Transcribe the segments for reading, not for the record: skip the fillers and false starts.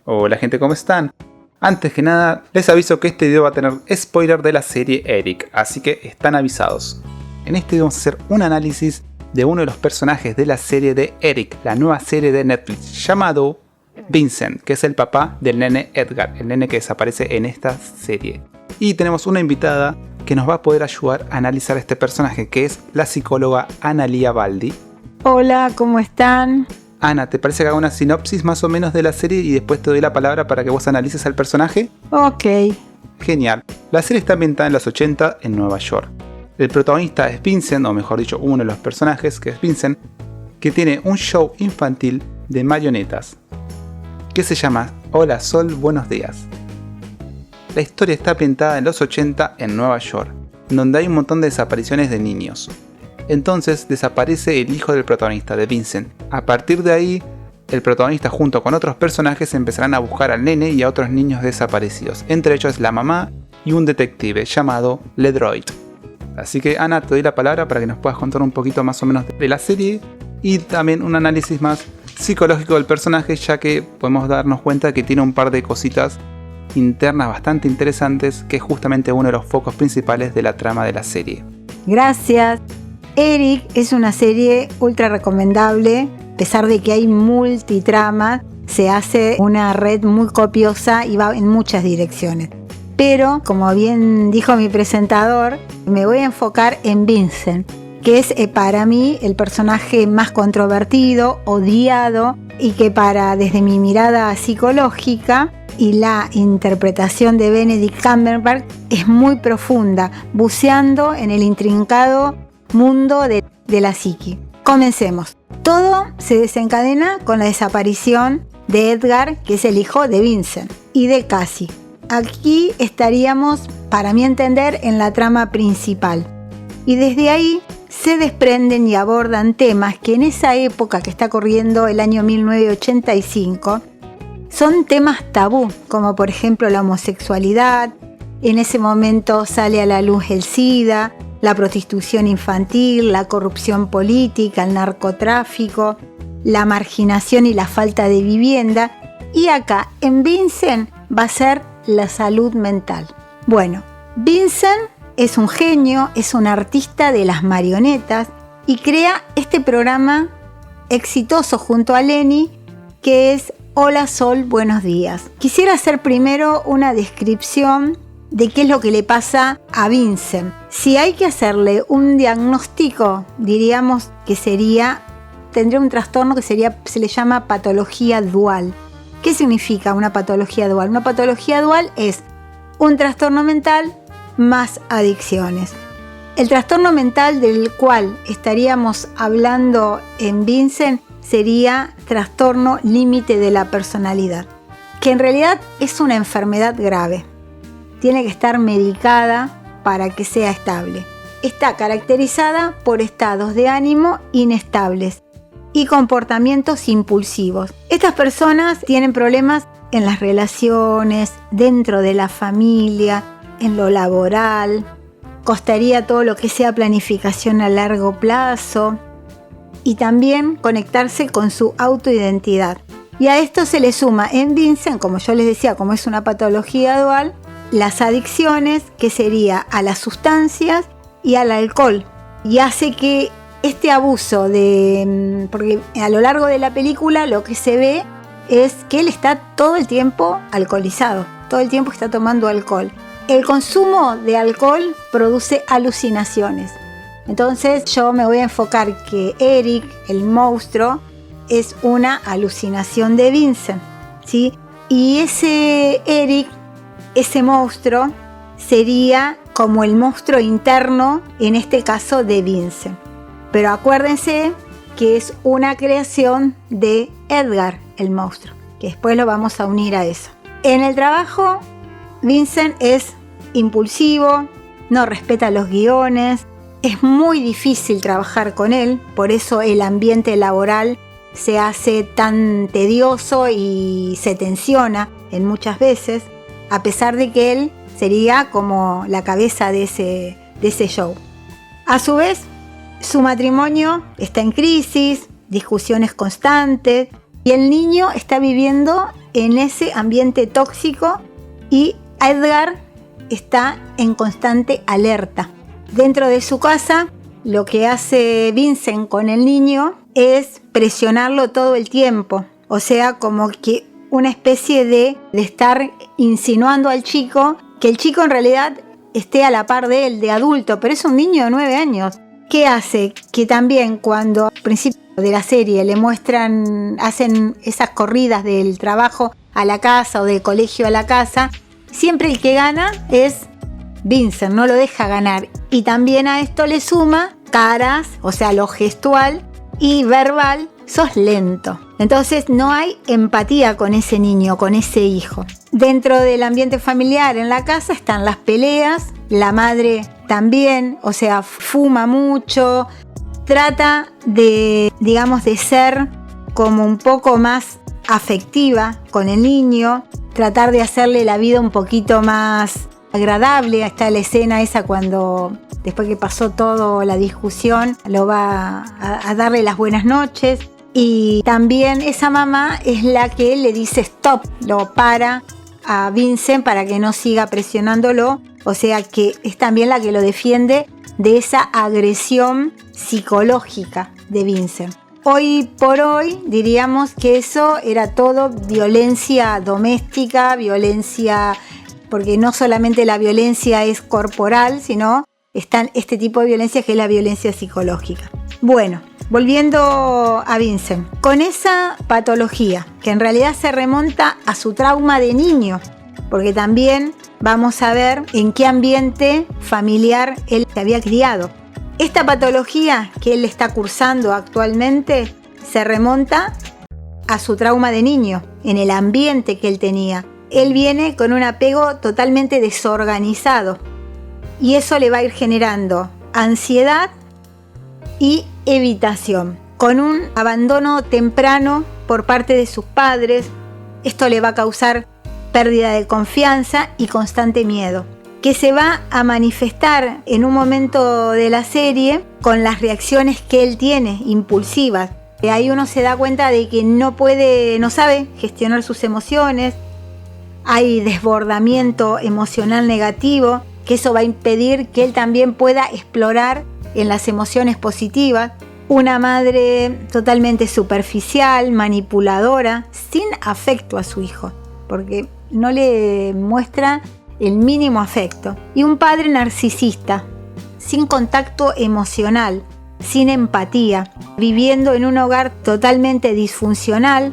Hola gente, ¿cómo están? Antes que nada, les aviso que este video va a tener spoiler de la serie Eric, así que están avisados. En este video vamos a hacer un análisis de uno de los personajes de la serie de Eric, la nueva serie de Netflix, llamado Vincent, que es el papá del nene Edgar, el nene que desaparece en esta serie. Y tenemos una invitada que nos va a poder ayudar a analizar este personaje, que es la psicóloga Analía Baldi. Hola, ¿cómo están? Ana, ¿te parece que haga una sinopsis más o menos de la serie y después te doy la palabra para que vos analices al personaje? Ok. Genial. La serie está ambientada en los 80 en Nueva York. El protagonista es Vincent, o mejor dicho, uno de los personajes, que es Vincent, que tiene un show infantil de marionetas que se llama Hola Sol, buenos días. La historia está ambientada en los 80 en Nueva York, donde hay un montón de desapariciones de niños. Entonces desaparece el hijo del protagonista, de Vincent. A partir de ahí, el protagonista junto con otros personajes empezarán a buscar al nene y a otros niños desaparecidos. Entre ellos la mamá y un detective llamado LeDroid. Así que Ana, te doy la palabra para que nos puedas contar un poquito más o menos de la serie y también un análisis más psicológico del personaje, ya que podemos darnos cuenta que tiene un par de cositas internas bastante interesantes, que es justamente uno de los focos principales de la trama de la serie. Gracias. Eric es una serie ultra recomendable, a pesar de que hay multitrama, se hace una red muy copiosa y va en muchas direcciones. Pero, como bien dijo mi presentador, me voy a enfocar en Vincent, que es para mí el personaje más controvertido, odiado, y que desde mi mirada psicológica y la interpretación de Benedict Cumberbatch es muy profunda, buceando en el intrincado mundo de la psiqui. Comencemos. Todo se desencadena con la desaparición de Edgar, que es el hijo de Vincent, y de Cassie. Aquí estaríamos, para mi entender, en la trama principal. Y desde ahí se desprenden y abordan temas que en esa época que está corriendo el año 1985 son temas tabú, como por ejemplo la homosexualidad. En ese momento sale a la luz el SIDA, la prostitución infantil, la corrupción política, el narcotráfico, la marginación y la falta de vivienda. Y acá en Vincent va a ser la salud mental. Bueno, Vincent es un genio, es un artista de las marionetas y crea este programa exitoso junto a Lenny, que es Hola Sol, buenos días. Quisiera hacer primero una descripción de qué es lo que le pasa a Vincent. Si hay que hacerle un diagnóstico, diríamos que tendría un trastorno que se le llama patología dual. ¿Qué significa una patología dual? Una patología dual es un trastorno mental más adicciones. El trastorno mental del cual estaríamos hablando en Vincent sería trastorno límite de la personalidad, que en realidad es una enfermedad grave. Tiene que estar medicada para que sea estable. Está caracterizada por estados de ánimo inestables y comportamientos impulsivos. Estas personas tienen problemas en las relaciones, dentro de la familia, en lo laboral. Costaría todo lo que sea planificación a largo plazo y también conectarse con su autoidentidad. Y a esto se le suma en Vincent, como yo les decía, como es una patología dual, las adicciones, que sería a las sustancias y al alcohol. Y hace que este abuso porque a lo largo de la película lo que se ve es que él está todo el tiempo alcoholizado, todo el tiempo está tomando alcohol. El consumo de alcohol produce alucinaciones. Entonces yo me voy a enfocar que Eric, el monstruo, es una alucinación de Vincent, ¿sí? Y ese Eric, ese monstruo, sería como el monstruo interno, en este caso de Vincent. Pero acuérdense que es una creación de Edgar, el monstruo, que después lo vamos a unir a eso. En el trabajo, Vincent es impulsivo, no respeta los guiones, es muy difícil trabajar con él, por eso el ambiente laboral se hace tan tedioso y se tensiona en muchas veces, a pesar de que él sería como la cabeza de ese show. A su vez, su matrimonio está en crisis, discusiones constantes, y el niño está viviendo en ese ambiente tóxico y Edgar está en constante alerta. Dentro de su casa, lo que hace Vincent con el niño es presionarlo todo el tiempo. O sea, como que una especie de estar insinuando al chico que el chico en realidad esté a la par de él, de adulto, pero es un niño de 9 años. ¿Qué hace? Que también cuando al principio de la serie le muestran, hacen esas corridas del trabajo a la casa o del colegio a la casa, siempre el que gana es Vincent, no lo deja ganar. Y también a esto le suma caras, o sea, lo gestual y verbal, sos lento. Entonces no hay empatía con ese niño, con ese hijo. Dentro del ambiente familiar en la casa están las peleas, la madre también, o sea, fuma mucho, trata de, digamos, de ser como un poco más afectiva con el niño, tratar de hacerle la vida un poquito más agradable. Está la escena esa cuando, después que pasó toda la discusión, lo va a darle las buenas noches. Y también esa mamá es la que le dice stop, lo para a Vincent para que no siga presionándolo. O sea que es también la que lo defiende de esa agresión psicológica de Vincent. Hoy por hoy diríamos que eso era todo violencia doméstica, violencia, porque no solamente la violencia es corporal, sino están este tipo de violencia que es la violencia psicológica. Bueno, volviendo a Vincent, con esa patología que en realidad se remonta a su trauma de niño, porque también vamos a ver en qué ambiente familiar él se había criado. Esta patología que él está cursando actualmente se remonta a su trauma de niño, en el ambiente que él tenía. Él viene con un apego totalmente desorganizado y eso le va a ir generando ansiedad y evitación, con un abandono temprano por parte de sus padres. Esto le va a causar pérdida de confianza y constante miedo, que se va a manifestar en un momento de la serie con las reacciones que él tiene, impulsivas. Ahí uno se da cuenta de que no sabe gestionar sus emociones, hay desbordamiento emocional negativo, que eso va a impedir que él también pueda explorar en las emociones positivas. Una madre totalmente superficial, manipuladora, sin afecto a su hijo, porque no le muestra el mínimo afecto. Y un padre narcisista, sin contacto emocional, sin empatía, viviendo en un hogar totalmente disfuncional.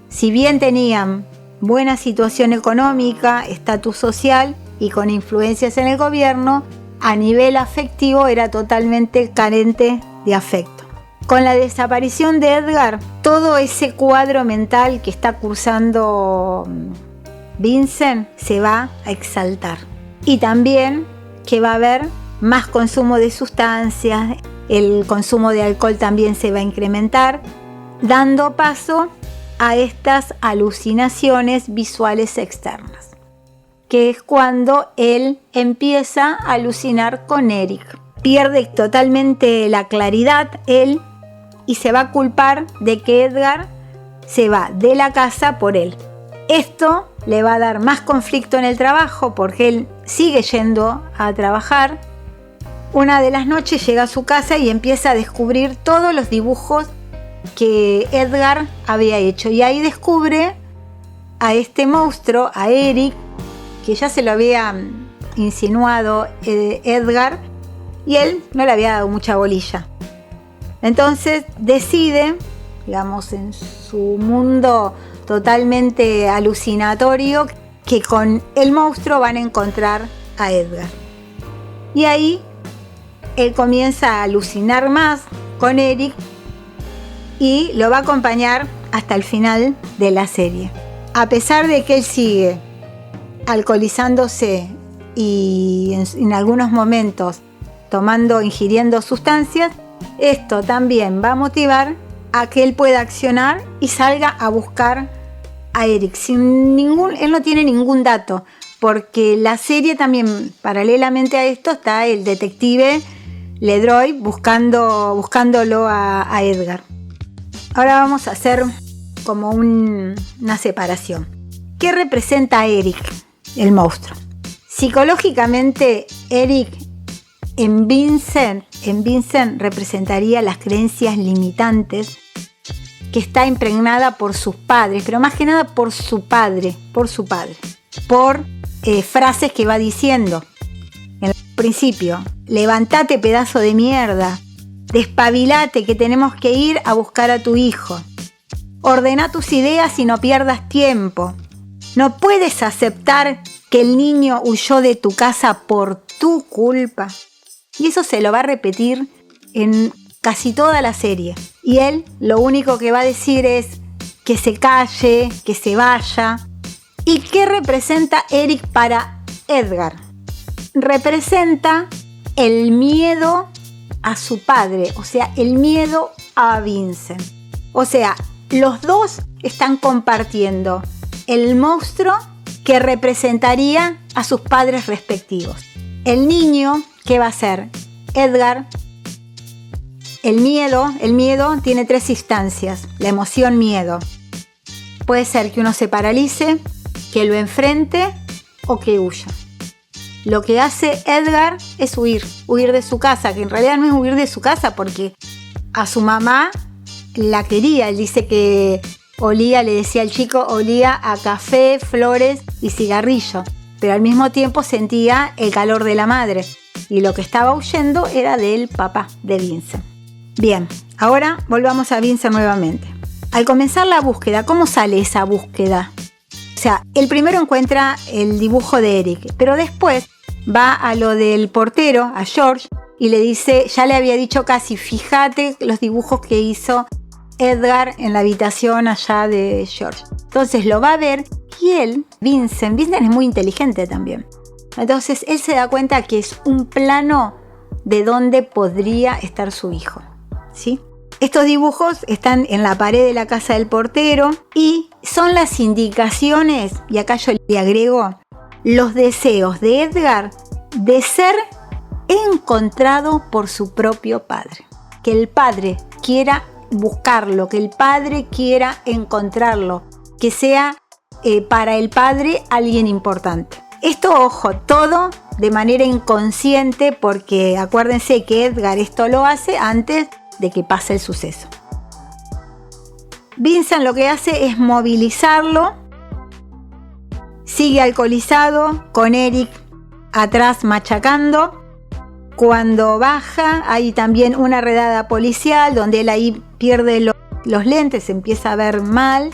Si bien tenían buena situación económica, estatus social y con influencias en el gobierno, a nivel afectivo era totalmente carente de afecto. Con la desaparición de Edgar, todo ese cuadro mental que está cursando Vincent se va a exaltar. Y también que va a haber más consumo de sustancias, el consumo de alcohol también se va a incrementar, dando paso a estas alucinaciones visuales externas, que es cuando él empieza a alucinar con Eric. Pierde totalmente la claridad él y se va a culpar de que Edgar se va de la casa por él. Esto le va a dar más conflicto en el trabajo porque él sigue yendo a trabajar. Una de las noches llega a su casa y empieza a descubrir todos los dibujos que Edgar había hecho. Y ahí descubre a este monstruo, a Eric, que ya se lo había insinuado Edgar, y él no le había dado mucha bolilla. Entonces decide, digamos, en su mundo totalmente alucinatorio, que con el monstruo van a encontrar a Edgar. Y ahí él comienza a alucinar más con Eric y lo va a acompañar hasta el final de la serie. A pesar de que él sigue alcoholizándose y en algunos momentos ingiriendo sustancias, esto también va a motivar a que él pueda accionar y salga a buscar a Eric. Él no tiene ningún dato, porque la serie también, paralelamente a esto, está el detective Ledroy buscándolo a Edgar. Ahora vamos a hacer como una separación. ¿Qué representa Eric, el monstruo? Psicológicamente, Eric en Vincent representaría las creencias limitantes que está impregnada por sus padres, pero más que nada por su padre, por frases que va diciendo. En el principio, levántate pedazo de mierda, despabilate que tenemos que ir a buscar a tu hijo, ordena tus ideas y no pierdas tiempo, no puedes aceptar que el niño huyó de tu casa por tu culpa. Y eso se lo va a repetir en casi toda la serie. Y él lo único que va a decir es que se calle, que se vaya. ¿Y qué representa Eric para Edgar? Representa el miedo a su padre, o sea, el miedo a Vincent. O sea, los dos están compartiendo el monstruo que representaría a sus padres respectivos. El niño, ¿qué va a ser? Edgar. El miedo tiene 3 instancias. La emoción miedo. Puede ser que uno se paralice, que lo enfrente o que huya. Lo que hace Edgar es huir de su casa, que en realidad no es huir de su casa porque a su mamá la quería. Él dice que le decía al chico, olía a café, flores y cigarrillo, pero al mismo tiempo sentía el calor de la madre y lo que estaba huyendo era del papá de Vincent. Bien, ahora volvamos a Vincent nuevamente. Al comenzar la búsqueda, ¿cómo sale esa búsqueda? O sea, el primero encuentra el dibujo de Eric, pero después va a lo del portero, a George, y le dice, ya le había dicho casi, fíjate los dibujos que hizo Edgar en la habitación allá de George. Entonces lo va a ver y Vincent es muy inteligente también. Entonces él se da cuenta que es un plano de donde podría estar su hijo, ¿sí? Estos dibujos están en la pared de la casa del portero y son las indicaciones, y acá yo le agrego, los deseos de Edgar de ser encontrado por su propio padre. Que el padre quiera buscarlo, que el padre quiera encontrarlo, que sea para el padre alguien importante. Esto, ojo, todo de manera inconsciente porque acuérdense que Edgar esto lo hace antes de que pase el suceso. Vincent lo que hace es movilizarlo, sigue alcoholizado con Eric atrás machacando. Cuando baja hay también una redada policial donde él ahí pierde los lentes, empieza a ver mal,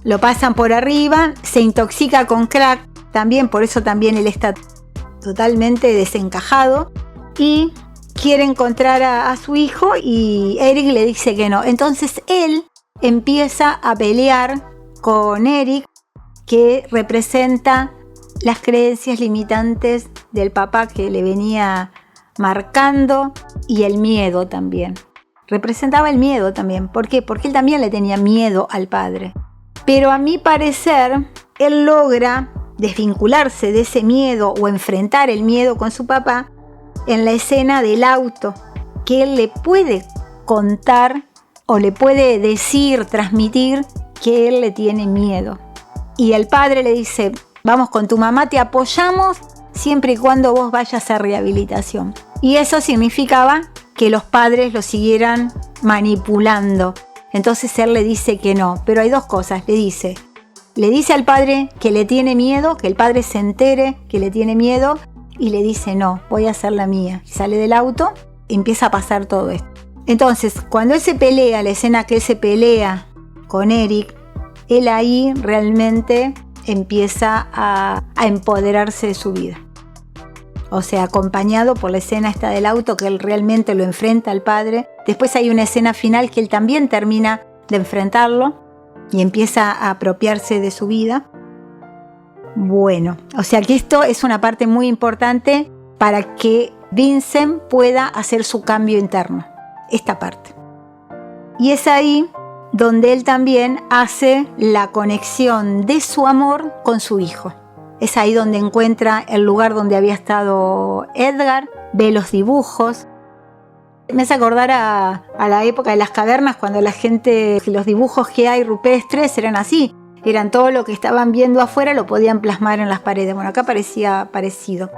lo pasan por arriba, se intoxica con crack también, por eso también él está totalmente desencajado y quiere encontrar a su hijo y Eric le dice que no. Entonces él empieza a pelear con Eric, que representa las creencias limitantes del papá que le venía marcando y el miedo también. Representaba el miedo también. ¿Por qué? Porque él también le tenía miedo al padre. Pero a mi parecer, él logra desvincularse de ese miedo o enfrentar el miedo con su papá en la escena del auto, que él le puede contar o le puede decir, transmitir que él le tiene miedo. Y el padre le dice, vamos con tu mamá, te apoyamos siempre y cuando vos vayas a rehabilitación. Y eso significaba que los padres lo siguieran manipulando. Entonces él le dice que no, pero hay 2 cosas. Le dice al padre que le tiene miedo, que el padre se entere que le tiene miedo y le dice no, voy a hacer la mía. Y sale del auto, empieza a pasar todo esto. Entonces, cuando él se pelea, la escena que él se pelea con Eric, él ahí realmente empieza a empoderarse de su vida. O sea, acompañado por la escena esta del auto, que él realmente lo enfrenta al padre. Después hay una escena final que él también termina de enfrentarlo y empieza a apropiarse de su vida. Bueno, o sea que esto es una parte muy importante para que Vincent pueda hacer su cambio interno, esta parte. Y es ahí donde él también hace la conexión de su amor con su hijo. Es ahí donde encuentra el lugar donde había estado Edgar, ve los dibujos, Me hace acordar a la época de las cavernas, cuando la gente, los dibujos que hay rupestres eran así. Eran todo lo que estaban viendo afuera, lo podían plasmar en las paredes. Bueno, acá parecía parecido.